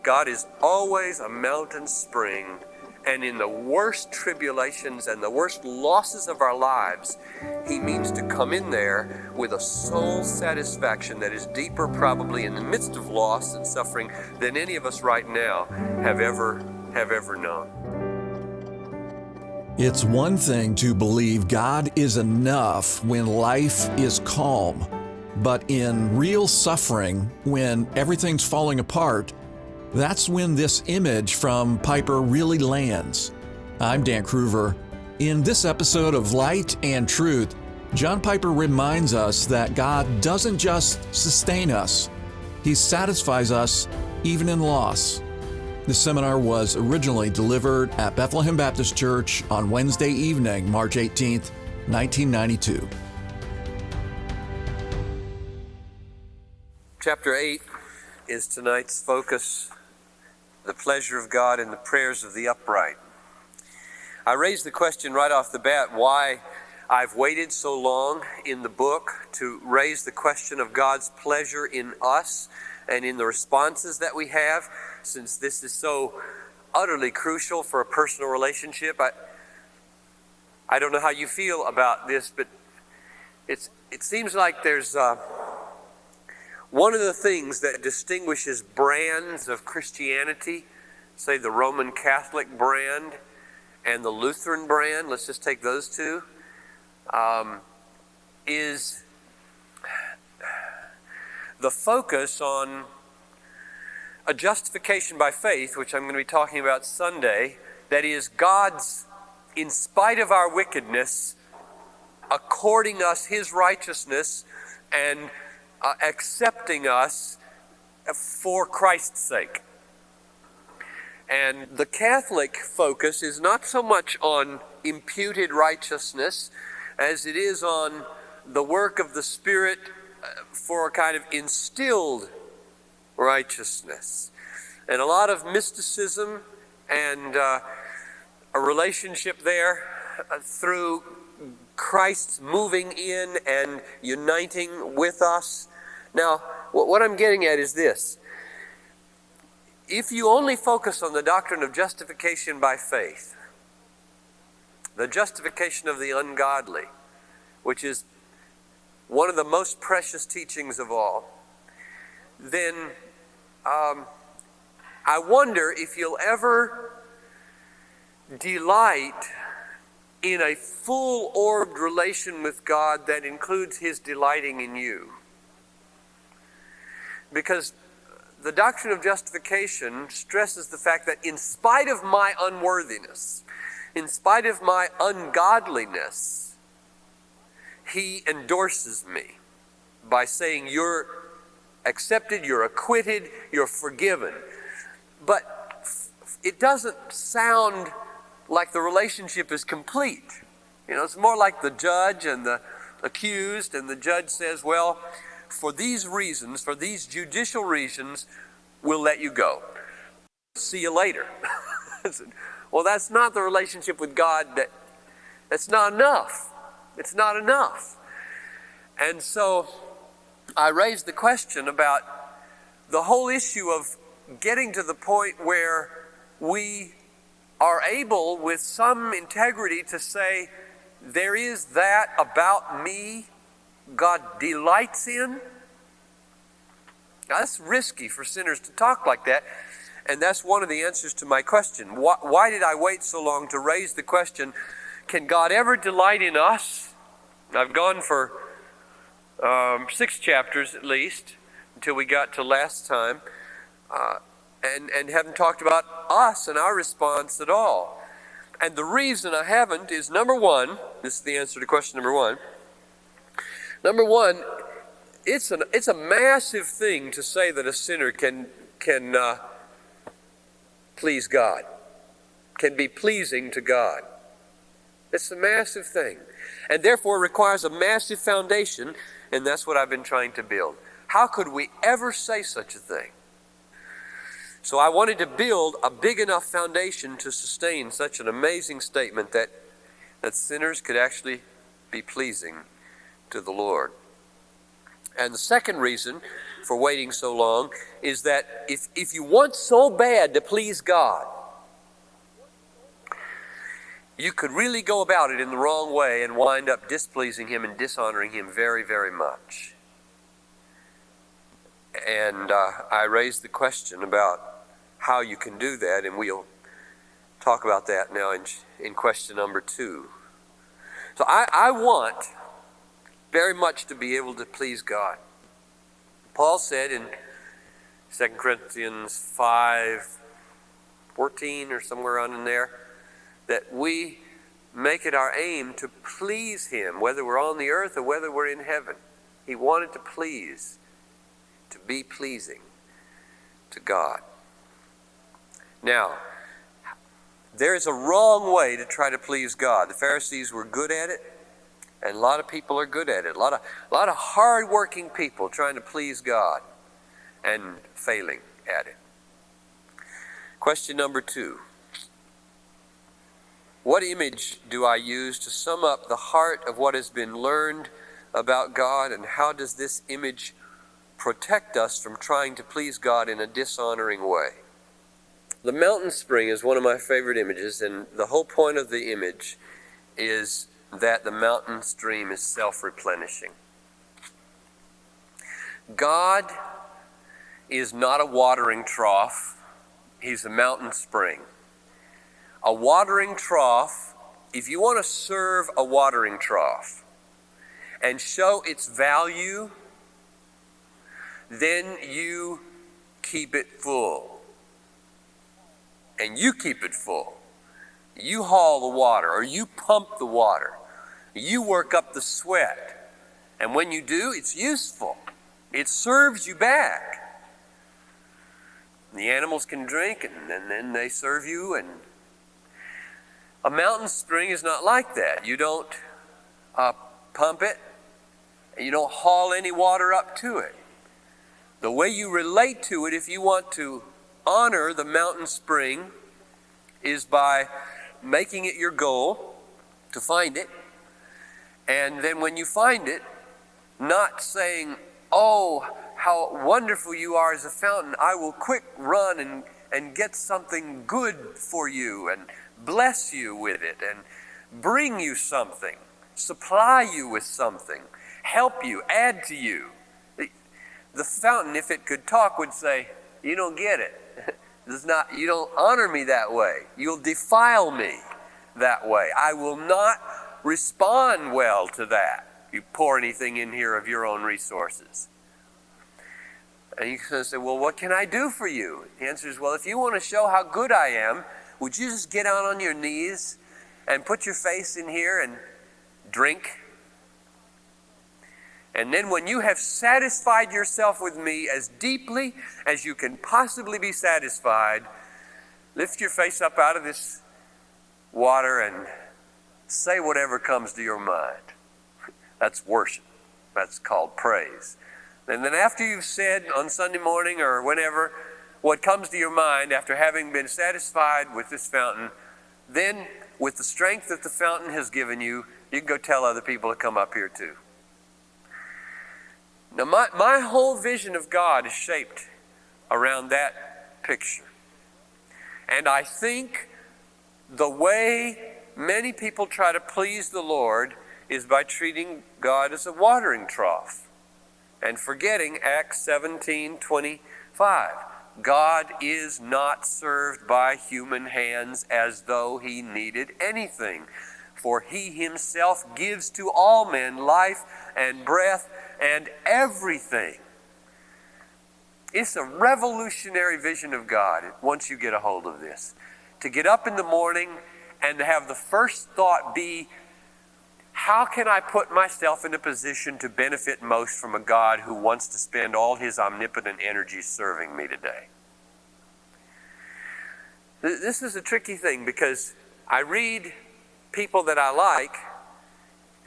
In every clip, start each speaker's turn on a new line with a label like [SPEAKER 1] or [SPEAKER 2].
[SPEAKER 1] God is always a mountain spring, and in the worst tribulations and the worst losses of our lives, He means to come in there with a soul satisfaction that is deeper probably in the midst of loss and suffering than any of us right now have ever known.
[SPEAKER 2] It's one thing to believe God is enough when life is calm, but in real suffering, when everything's falling apart, that's when this image from Piper really lands. I'm Dan Kruver. In this episode of Light and Truth, John Piper reminds us that God doesn't just sustain us, He satisfies us even in loss. The seminar was originally delivered at Bethlehem Baptist Church on Wednesday evening, March 18th, 1992.
[SPEAKER 1] Chapter 8 is tonight's focus, the pleasure of God in the prayers of the upright. I raised the question right off the bat why I've waited so long in the book to raise the question of God's pleasure in us and in the responses that we have, since this is so utterly crucial for a personal relationship. I don't know how you feel about this, but it seems like there's one of the things that distinguishes brands of Christianity, say the Roman Catholic brand and the Lutheran brand, let's just take those two, is the focus on a justification by faith, which I'm going to be talking about Sunday, that is God's, in spite of our wickedness, according us His righteousness and accepting us for Christ's sake. And the Catholic focus is not so much on imputed righteousness as it is on the work of the Spirit for a kind of instilled righteousness. And a lot of mysticism and a relationship there through Christ's moving in and uniting with us. Now, what I'm getting at is this. If you only focus on the doctrine of justification by faith, the justification of the ungodly, which is one of the most precious teachings of all, then I wonder if you'll ever delight in a full-orbed relation with God that includes His delighting in you. Because the doctrine of justification stresses the fact that in spite of my unworthiness, in spite of my ungodliness, He endorses me by saying, you're accepted, you're acquitted, you're forgiven. But it doesn't sound like the relationship is complete. You know, it's more like the judge and the accused, and the judge says, well, for these reasons, for these judicial reasons, we'll let you go. See you later. Well, that's not the relationship with God. That's not enough. It's not enough. And so I raised the question about the whole issue of getting to the point where we are able with some integrity to say, there is that about me God delights in. Now, that's risky for sinners to talk like that, and that's one of the answers to my question. Why did I wait so long to raise the question, can God ever delight in us? I've gone for 6 chapters at least, until we got to last time, and haven't talked about us and our response at all. And the reason I haven't is, number one, this is the answer to question number one. Number one, it's a massive thing to say that a sinner can please God, can be pleasing to God. It's a massive thing, and therefore requires a massive foundation, and that's what I've been trying to build. How could we ever say such a thing? So I wanted to build a big enough foundation to sustain such an amazing statement that sinners could actually be pleasing to the Lord. And the second reason for waiting so long, is that if you want so bad to please God, you could really go about it in the wrong way and wind up displeasing Him and dishonoring Him very, very much. And I raised the question about how you can do that, and we'll talk about that now in question number 2. So I want very much to be able to please God. Paul said in 2 Corinthians 5:14 or somewhere on in there, that we make it our aim to please Him, whether we're on the earth or whether we're in heaven. He wanted to please, to be pleasing to God. Now, there is a wrong way to try to please God. The Pharisees were good at it, and a lot of people are good at it. A lot of hard-working people trying to please God and failing at it. Question number 2. What image do I use to sum up the heart of what has been learned about God, and how does this image protect us from trying to please God in a dishonoring way? The mountain spring is one of my favorite images, and the whole point of the image is that the mountain stream is self-replenishing. God is not a watering trough. He's a mountain spring. A watering trough, if you want to serve a watering trough and show its value, then you keep it full. And you keep it full. You haul the water, or you pump the water. You work up the sweat. And when you do, it's useful. It serves you back. The animals can drink, and then they serve you. And a mountain spring is not like that. You don't pump it, and you don't haul any water up to it. The way you relate to it, if you want to honor the mountain spring, is by making it your goal to find it. And then when you find it, not saying, "Oh, how wonderful you are as a fountain. I will quick run and get something good for you and bless you with it and bring you something, supply you with something, help you, add to you." The fountain, if it could talk, would say, "You don't get it. You don't honor me that way. You'll defile me that way. I will not respond well to that. You pour anything in here of your own resources." And you can say, "Well, what can I do for you?" The answer is, well, if you want to show how good I am, would you just get down on your knees and put your face in here and drink? And then when you have satisfied yourself with me as deeply as you can possibly be satisfied, lift your face up out of this water and say whatever comes to your mind. That's worship. That's called praise. And then after you've said on Sunday morning or whenever what comes to your mind after having been satisfied with this fountain, then with the strength that the fountain has given you, you can go tell other people to come up here too. Now, my whole vision of God is shaped around that picture. And I think the way many people try to please the Lord is by treating God as a watering trough and forgetting Acts 17:25. God is not served by human hands as though He needed anything, for He Himself gives to all men life and breath and everything. It's a revolutionary vision of God once you get a hold of this. To get up in the morning and to have the first thought be, how can I put myself in a position to benefit most from a God who wants to spend all His omnipotent energy serving me today? This is a tricky thing because I read people that I like,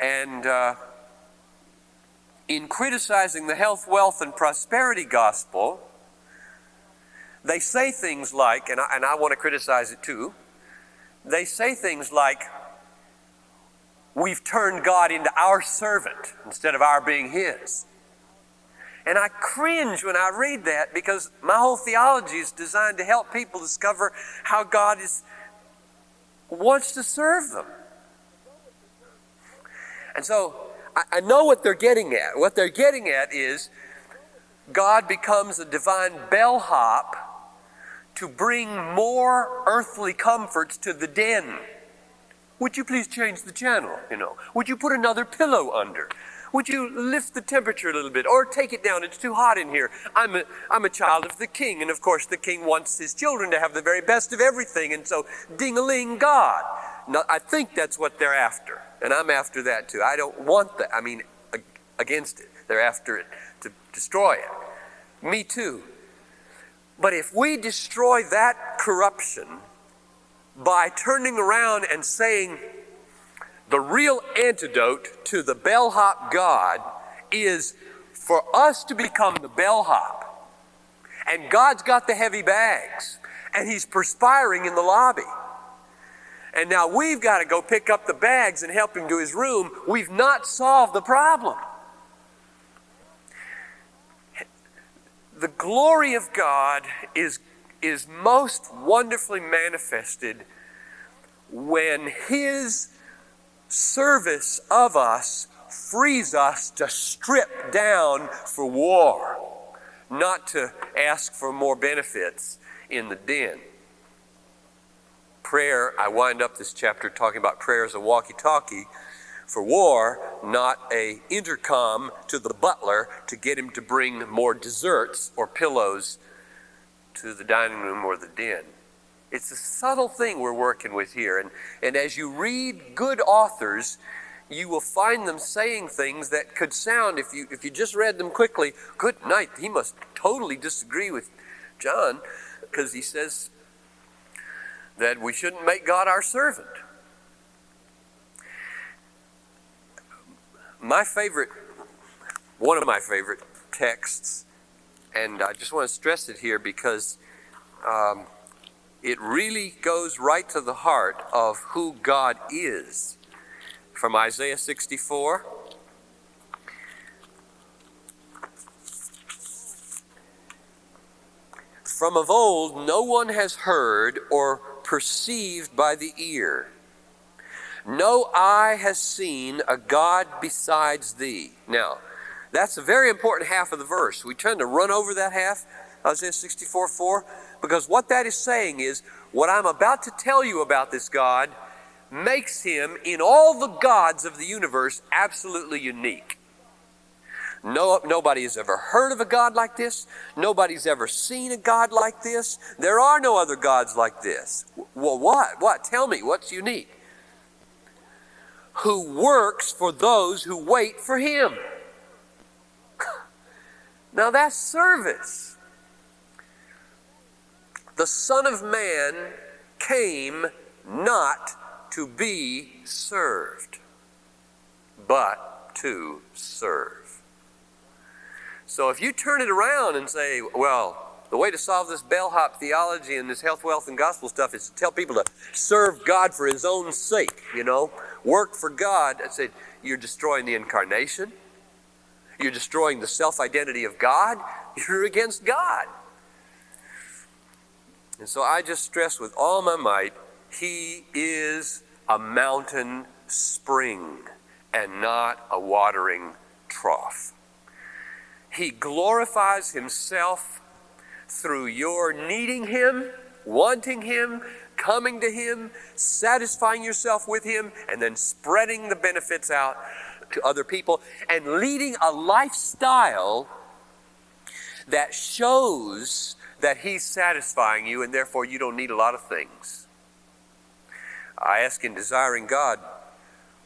[SPEAKER 1] and in criticizing the health, wealth, and prosperity gospel, they say things like, and I want to criticize it too, they say things like, we've turned God into our servant instead of our being His. And I cringe when I read that, because my whole theology is designed to help people discover how God wants to serve them. And so I know what they're getting at. What they're getting at is God becomes a divine bellhop to bring more earthly comforts to the den. Would you please change the channel, Would you put another pillow under? Would you lift the temperature a little bit, or take it down? It's too hot in here. I'm a child of the king, and of course the king wants his children to have the very best of everything, and so ding-a-ling God. Now, I think that's what they're after, and I'm after that too. I don't want that. Against it. They're after it to destroy it. Me too. But if we destroy that corruption by turning around and saying the real antidote to the bellhop God is for us to become the bellhop, and God's got the heavy bags, and he's perspiring in the lobby, and now we've got to go pick up the bags and help him to his room, we've not solved the problem. The glory of God is most wonderfully manifested when his service of us frees us to strip down for war, not to ask for more benefits in the den. Prayer, I wind up this chapter talking about prayer as a walkie-talkie for war, not a intercom to the butler to get him to bring more desserts or pillows to the dining room or the den. It's a subtle thing we're working with here. And as you read good authors, you will find them saying things that could sound, if you just read them quickly, good night, he must totally disagree with John, because he says that we shouldn't make God our servant. One of my favorite texts, and I just want to stress it here because it really goes right to the heart of who God is. From Isaiah 64. From of old no one has heard or perceived by the ear. No eye has seen a God besides thee. Now, that's a very important half of the verse. We tend to run over that half, Isaiah 64:4, because what that is saying is, what I'm about to tell you about this God makes him, in all the gods of the universe, absolutely unique. Nobody has ever heard of a God like this. Nobody's ever seen a God like this. There are no other gods like this. Well, what? Tell me, what's unique? Who works for those who wait for him. Now that's service. The Son of Man came not to be served, but to serve. So if you turn it around and say, well, the way to solve this bellhop theology and this health, wealth, and gospel stuff is to tell people to serve God for his own sake, work for God. I said, you're destroying the incarnation. You're destroying the self-identity of God. You're against God. And so I just stress with all my might, he is a mountain spring and not a watering trough. He glorifies himself through your needing him, wanting him, coming to him, satisfying yourself with him, and then spreading the benefits out to other people and leading a lifestyle that shows that he's satisfying you and therefore you don't need a lot of things. I ask in Desiring God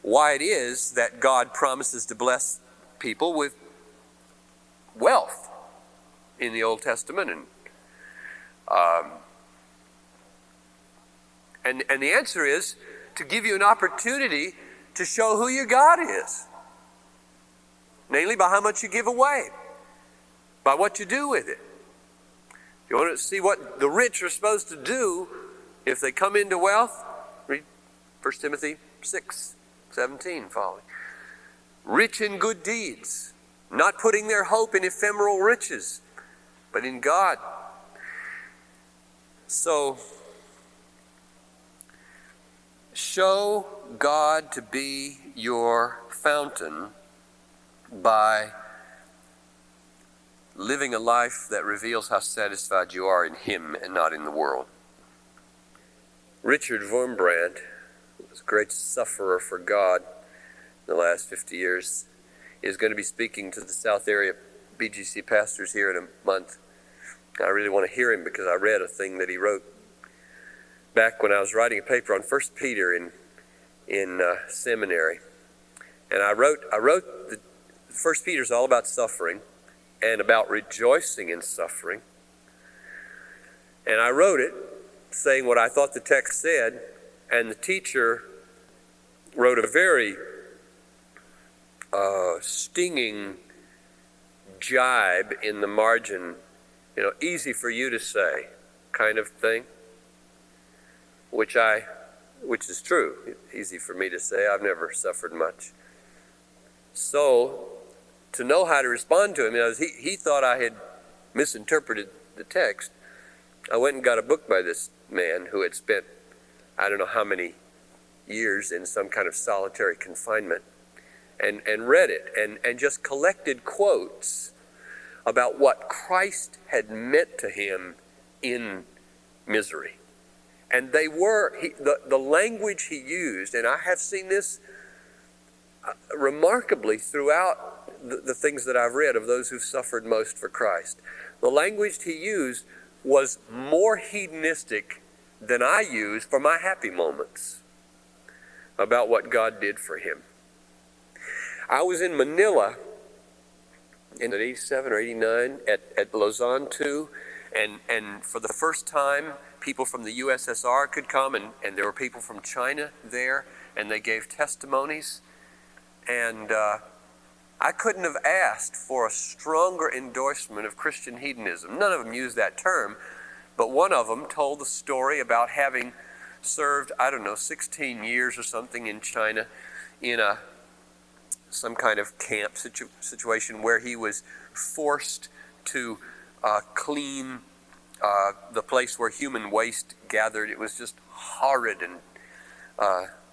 [SPEAKER 1] why it is that God promises to bless people with wealth in the Old Testament, and the answer is to give you an opportunity to show who your God is, namely by how much you give away, by what you do with it. If you want to see what the rich are supposed to do if they come into wealth, read 1 Timothy 6:17 following. Rich in good deeds, not putting their hope in ephemeral riches, but in God. So, show God to be your fountain by living a life that reveals how satisfied you are in Him and not in the world. Richard Wurmbrand was a great sufferer for God in the last 50 years. He is going to be speaking to the South Area BGC pastors here in a month. I really want to hear him because I read a thing that he wrote back when I was writing a paper on 1 Peter in seminary. And I wrote the 1 Peter's all about suffering and about rejoicing in suffering. And I wrote it saying what I thought the text said, and the teacher wrote a very stinging jibe in the margin, easy for you to say kind of thing, which is true. Easy for me to say. I've never suffered much. So, to know how to respond to him, he thought I had misinterpreted the text. I went and got a book by this man who had spent I don't know how many years in some kind of solitary confinement, and read it and just collected quotes about what Christ had meant to him in misery. And they were, the language he used, and I have seen this remarkably throughout the things that I've read of those who've suffered most for Christ. The language he used was more hedonistic than I use for my happy moments about what God did for him. I was in Manila in 87 or 89 at Lausanne II, and for the first time people from the USSR could come, and there were people from China there, and they gave testimonies. And I couldn't have asked for a stronger endorsement of Christian hedonism. None of them used that term, but one of them told the story about having served, 16 years or something in China in some kind of camp situation where he was forced to clean the place where human waste gathered. It was just horrid and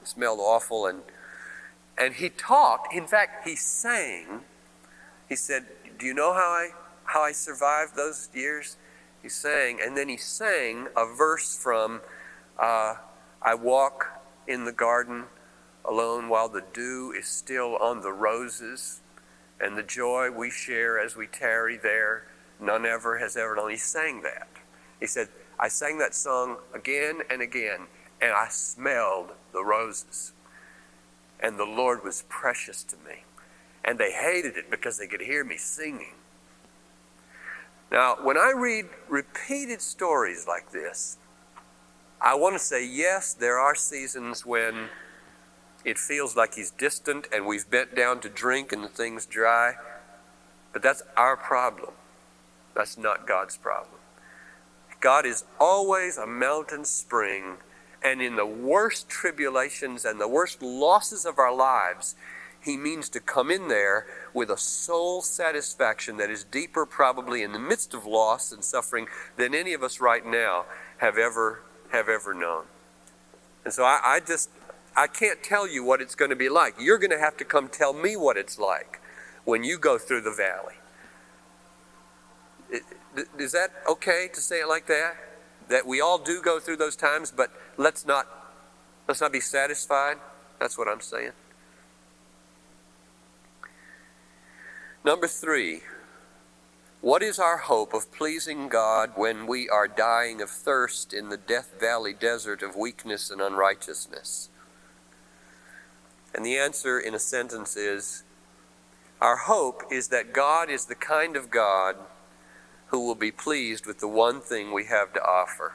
[SPEAKER 1] smelled awful. And he talked. In fact, he sang. He said, "Do you know how I survived those years?" He sang, and then he sang a verse from I walk in the garden alone while the dew is still on the roses, and the joy we share as we tarry there, none ever has ever known. He sang that. He said, I sang that song again and again, and I smelled the roses. And the Lord was precious to me. And they hated it because they could hear me singing. Now, when I read repeated stories like this, I want to say, yes, there are seasons when it feels like he's distant and we've bent down to drink and the thing's dry. But that's our problem. That's not God's problem. God is always a mountain spring, and in the worst tribulations and the worst losses of our lives, he means to come in there with a soul satisfaction that is deeper probably in the midst of loss and suffering than any of us right now have ever known. And so I can't tell you what it's going to be like. You're going to have to come tell me what it's like when you go through the valley. Is that okay to say it like that? That we all do go through those times, but let's not be satisfied? That's what I'm saying. Number 3, what is our hope of pleasing God when we are dying of thirst in the Death Valley desert of weakness and unrighteousness? And the answer in a sentence is, our hope is that God is the kind of God who will be pleased with the one thing we have to offer,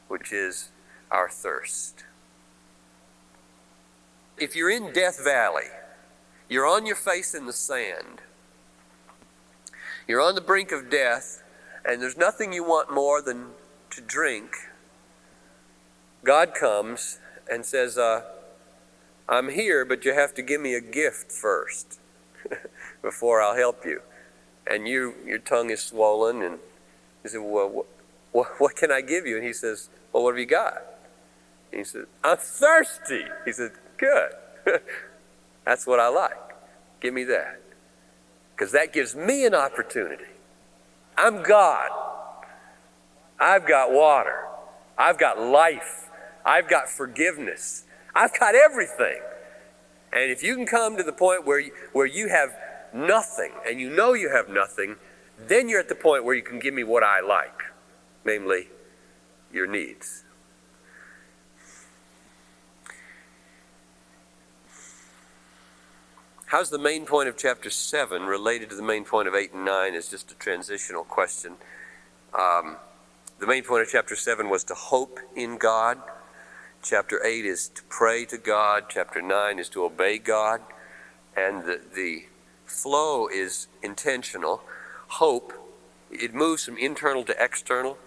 [SPEAKER 1] which is our thirst. If you're in Death Valley, you're on your face in the sand, you're on the brink of death, and there's nothing you want more than to drink, God comes and says, I'm here, but you have to give me a gift first. before I'll help you. And your tongue is swollen, and he said, well, what can I give you? And he says, well, what have you got? And he said, I'm thirsty. He said, good. That's what I like. Give me that. Because that gives me an opportunity. I'm God. I've got water. I've got life. I've got forgiveness. I've got everything. And if you can come to the point where you have nothing, and you know you have nothing, then you're at the point where you can give me what I like, namely your needs. How's the main point of chapter 7 related to the main point of 8 and 9 is just a transitional question. The main point of chapter 7 was to hope in God. Chapter 8 is to pray to God. Chapter 9 is to obey God. And the flow is intentional. Hope, it moves from internal to external.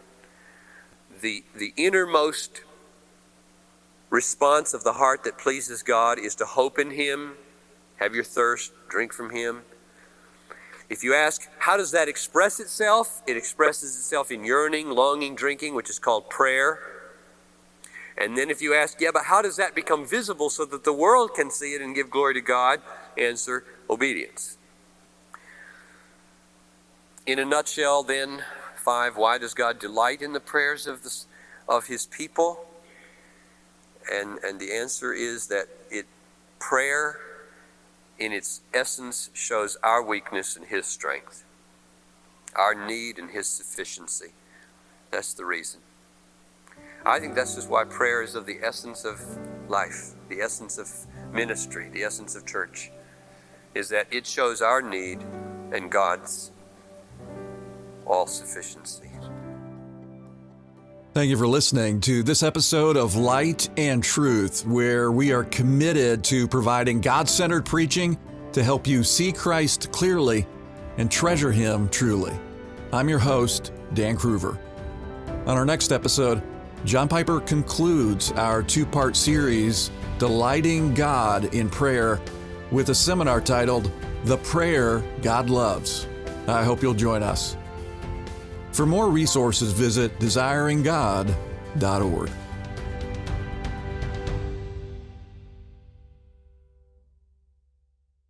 [SPEAKER 1] The innermost response of the heart that pleases God is to hope in Him. Have your thirst, drink from Him. If you ask, how does that express itself? It expresses itself in yearning, longing, drinking, which is called prayer. And then if you ask, yeah, but how does that become visible so that the world can see it and give glory to God? Answer, obedience. In a nutshell, then, 5, why does God delight in the prayers of His people? And the answer is that prayer in its essence shows our weakness and His strength, our need and His sufficiency. That's the reason. I think that's just why prayer is of the essence of life, the essence of ministry, the essence of church, is that it shows our need and God's all-sufficiency.
[SPEAKER 2] Thank you for listening to this episode of Light and Truth, where we are committed to providing God-centered preaching to help you see Christ clearly and treasure Him truly. I'm your host, Dan Kruver. On our next episode, John Piper concludes our 2-part series, Delighting God in Prayer, with a seminar titled, The Prayer God Loves. I hope you'll join us. For more resources, visit desiringgod.org.